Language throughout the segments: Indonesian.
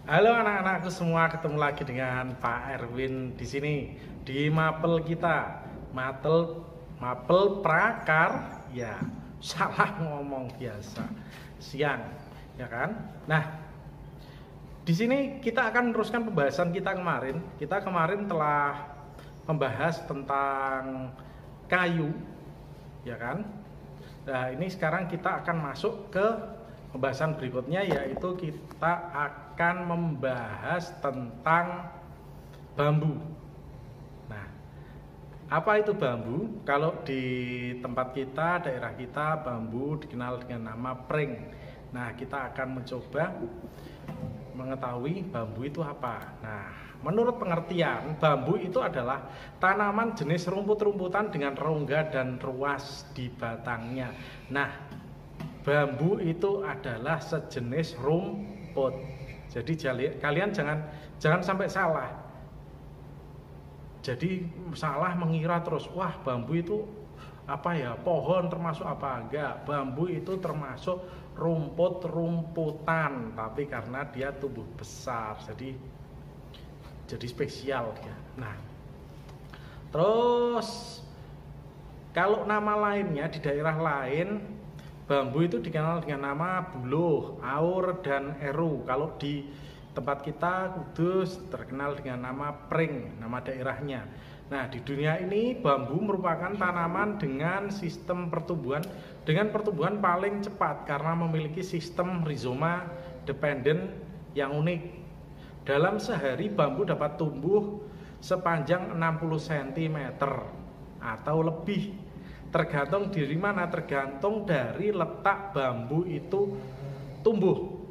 Halo anak-anakku semua, ketemu lagi dengan Pak Erwin di sini di mapel kita. Mapel prakar, ya salah ngomong biasa. Siang, ya kan? Nah, di sini kita akan meneruskan pembahasan kita kemarin. Kita kemarin telah membahas tentang kayu, ya kan? Nah, ini sekarang kita akan masuk ke pembahasan berikutnya, yaitu kita akan membahas tentang bambu. Nah, apa itu bambu? Kalau di tempat kita, daerah kita, bambu dikenal dengan nama pring. Nah, kita akan mencoba mengetahui bambu itu apa. Nah, menurut pengertian, bambu itu adalah tanaman jenis rumput-rumputan dengan rongga dan ruas di batangnya. Nah, bambu itu adalah sejenis rumput. Jadi kalian jangan sampai salah. Jadi salah mengira terus, wah bambu itu apa ya, pohon termasuk apa? Enggak, bambu itu termasuk rumput-rumputan, tapi karena dia tumbuh besar, jadi spesial dia. Nah, terus kalau nama lainnya di daerah lain, bambu itu dikenal dengan nama buluh, aur, dan eru. Kalau di tempat kita Kudus terkenal dengan nama pring, nama daerahnya. Nah, di dunia ini bambu merupakan tanaman dengan sistem pertumbuhan paling cepat karena memiliki sistem rizoma dependen yang unik. Dalam sehari bambu dapat tumbuh sepanjang 60 cm atau lebih. Tergantung dari mana? Tergantung dari letak bambu itu tumbuh.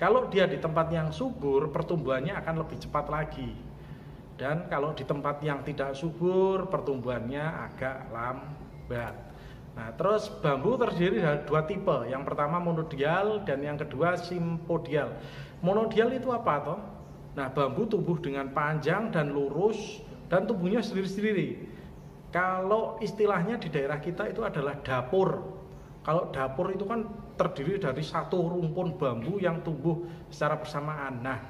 Kalau dia di tempat yang subur, pertumbuhannya akan lebih cepat lagi. Dan kalau di tempat yang tidak subur, pertumbuhannya agak lambat. Nah, terus bambu terdiri dari dua tipe. Yang pertama monodial dan yang kedua simpodial. Monodial itu apa toh? Nah, bambu tumbuh dengan panjang dan lurus dan tumbuhnya sendiri-sendiri. Kalau istilahnya di daerah kita itu adalah dapur. Kalau dapur itu kan terdiri dari satu rumpun bambu yang tumbuh secara bersamaan. Nah,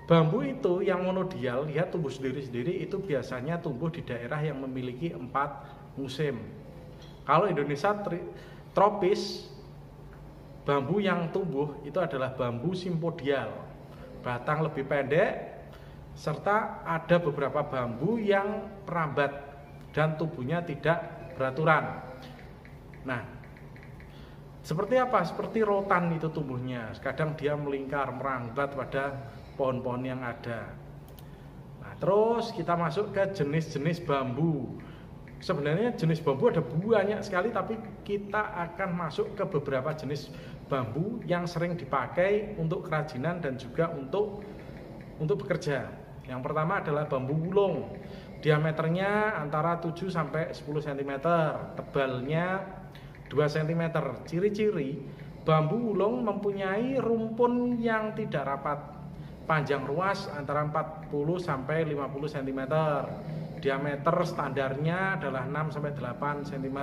bambu itu yang monodial, lihat tumbuh sendiri-sendiri, itu biasanya tumbuh di daerah yang memiliki 4 musim. Kalau Indonesia tropis, bambu yang tumbuh itu adalah bambu simpodial. Batang lebih pendek, serta ada beberapa bambu yang merambat dan tubuhnya tidak beraturan. Nah, seperti apa? Seperti rotan itu tumbuhnya. Kadang dia melingkar, merambat pada pohon-pohon yang ada. Nah, terus kita masuk ke jenis-jenis bambu. Sebenarnya jenis bambu ada banyak sekali, tapi kita akan masuk ke beberapa jenis bambu yang sering dipakai untuk kerajinan dan juga untuk bekerja. Yang pertama adalah bambu wulung. Diameternya antara 7 sampai 10 cm, tebalnya 2 cm. Ciri-ciri bambu wulung mempunyai rumpun yang tidak rapat. Panjang ruas antara 40 sampai 50 cm. Diameter standarnya adalah 6 sampai 8 cm.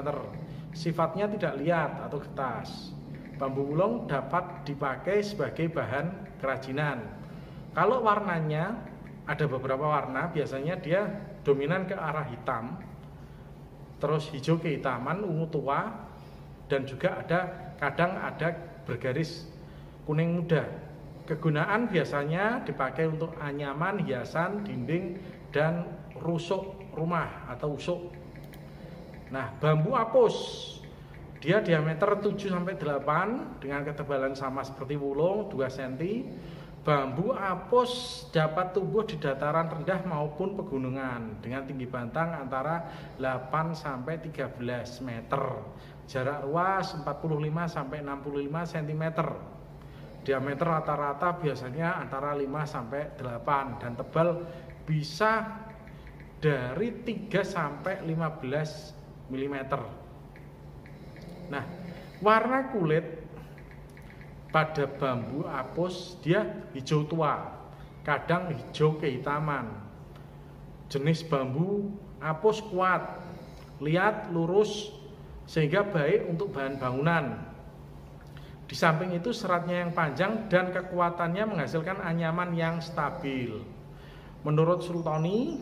Sifatnya tidak liat atau getas. Bambu wulung dapat dipakai sebagai bahan kerajinan. Kalau warnanya ada beberapa warna, biasanya dia dominan ke arah hitam, terus hijau kehitaman, ungu tua, dan juga kadang ada bergaris kuning muda. Kegunaan biasanya dipakai untuk anyaman, hiasan, dinding, dan rusuk rumah atau usuk. Nah, bambu apus, dia diameter 7 sampai 8 dengan ketebalan sama seperti wulung 2 cm. Bambu apus dapat tumbuh di dataran rendah maupun pegunungan dengan tinggi batang antara 8 sampai 13 meter. Jarak ruas 45 sampai 65 cm. Diameter rata-rata biasanya antara 5 sampai 8 dan tebal bisa dari 3 sampai 15 mm. Nah, warna kulit pada bambu apus dia hijau tua, kadang hijau kehitaman. Jenis bambu apus kuat, liat, lurus, sehingga baik untuk bahan bangunan. Di samping itu seratnya yang panjang dan kekuatannya menghasilkan anyaman yang stabil. Menurut Sultoni,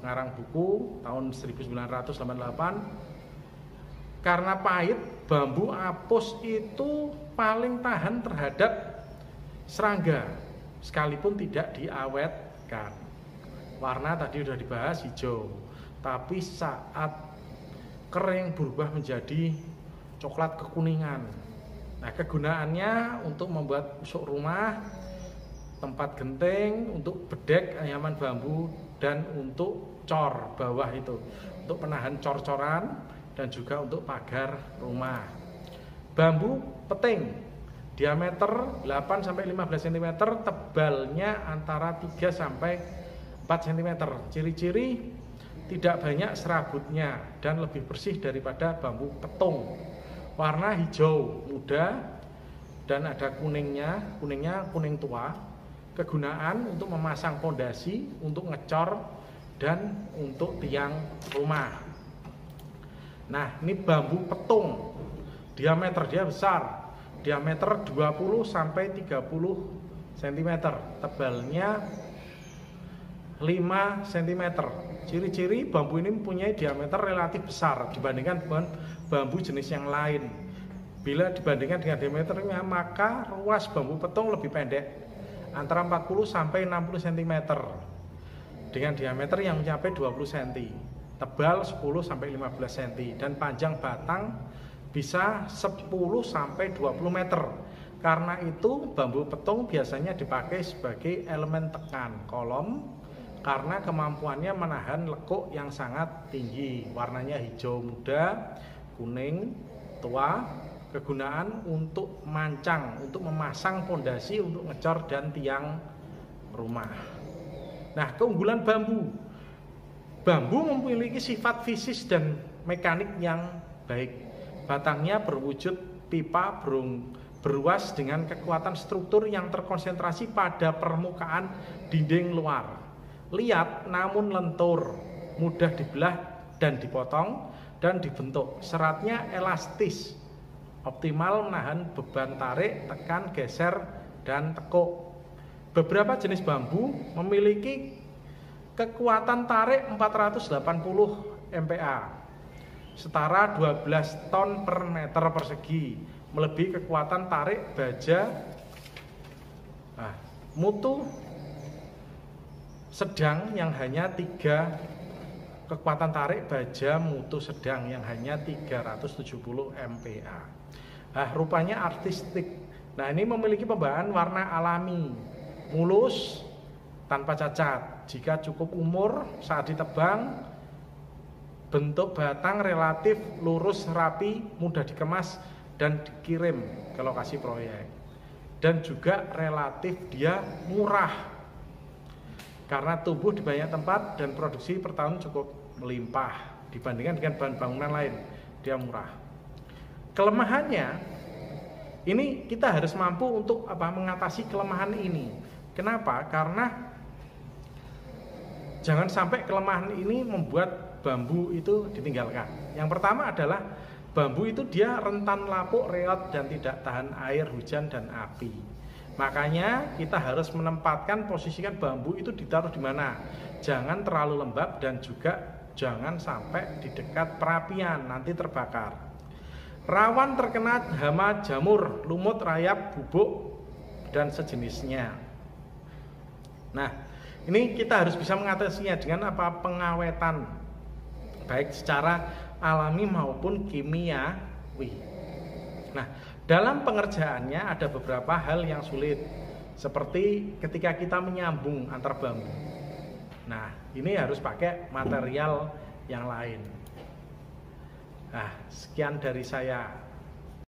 pengarang buku tahun 1988, karena pahit, bambu apus itu paling tahan terhadap serangga sekalipun tidak diawetkan. Warna tadi sudah dibahas hijau, tapi saat kering berubah menjadi coklat kekuningan. Nah, kegunaannya untuk membuat usuk rumah, tempat genting, untuk bedek anyaman bambu, dan untuk cor bawah itu, untuk penahan cor-coran dan juga untuk pagar rumah. Bambu peting diameter 8-15 cm, tebalnya antara 3-4 cm. Ciri-ciri tidak banyak serabutnya dan lebih bersih daripada bambu petung. Warna hijau muda dan ada kuningnya kuning tua. Kegunaan untuk memasang pondasi, untuk ngecor, dan untuk tiang rumah. Nah, ini bambu petung. Diameter dia besar, diameter 20-30 cm, tebalnya 5 cm. Ciri-ciri bambu ini mempunyai diameter relatif besar dibandingkan dengan bambu jenis yang lain. Bila dibandingkan dengan diameternya, maka ruas bambu petung lebih pendek, antara 40-60 cm, dengan diameter yang mencapai 20 cm, tebal 10-15 cm, dan panjang batang bisa 10-20 meter. Karena itu bambu petung biasanya dipakai sebagai elemen tekan kolom, karena kemampuannya menahan lekuk yang sangat tinggi. Warnanya hijau muda, kuning tua. Kegunaan untuk mancang, untuk memasang pondasi, untuk ngecor dan tiang rumah. Nah, keunggulan bambu. Bambu memiliki sifat fisik dan mekanik yang baik. Batangnya berwujud pipa beruas dengan kekuatan struktur yang terkonsentrasi pada permukaan dinding luar. Liat namun lentur, mudah dibelah dan dipotong dan dibentuk. Seratnya elastis, optimal menahan beban tarik, tekan, geser, dan tekuk. Beberapa jenis bambu memiliki kekuatan tarik 480 MPa, setara 12 ton per meter persegi, melebihi kekuatan tarik baja mutu sedang yang hanya 3 kekuatan tarik baja mutu sedang yang hanya 370 MPa. Rupanya artistik. Nah, ini memiliki pembawaan warna alami, mulus, tanpa cacat. Jika cukup umur saat ditebang, bentuk batang relatif lurus, rapi, mudah dikemas dan dikirim ke lokasi proyek. Dan juga relatif dia murah, karena tumbuh di banyak tempat dan produksi per tahun cukup melimpah dibandingkan dengan bahan bangunan lain. Dia murah. Kelemahannya, ini kita harus mampu untuk mengatasi kelemahan ini. Kenapa? Karena jangan sampai kelemahan ini membuat bambu itu ditinggalkan. Yang pertama adalah bambu itu dia rentan lapuk, reot, dan tidak tahan air, hujan, dan api. Makanya kita harus menempatkan, posisikan bambu itu ditaruh di mana. Jangan terlalu lembab dan juga jangan sampai di dekat perapian, nanti terbakar. Rawan terkena hama jamur, lumut, rayap, bubuk, dan sejenisnya. Nah, ini kita harus bisa mengatasinya dengan pengawetan, baik secara alami maupun kimiawi. Nah, dalam pengerjaannya ada beberapa hal yang sulit, seperti ketika kita menyambung antar bambu. Nah, ini harus pakai material yang lain. Nah, sekian dari saya.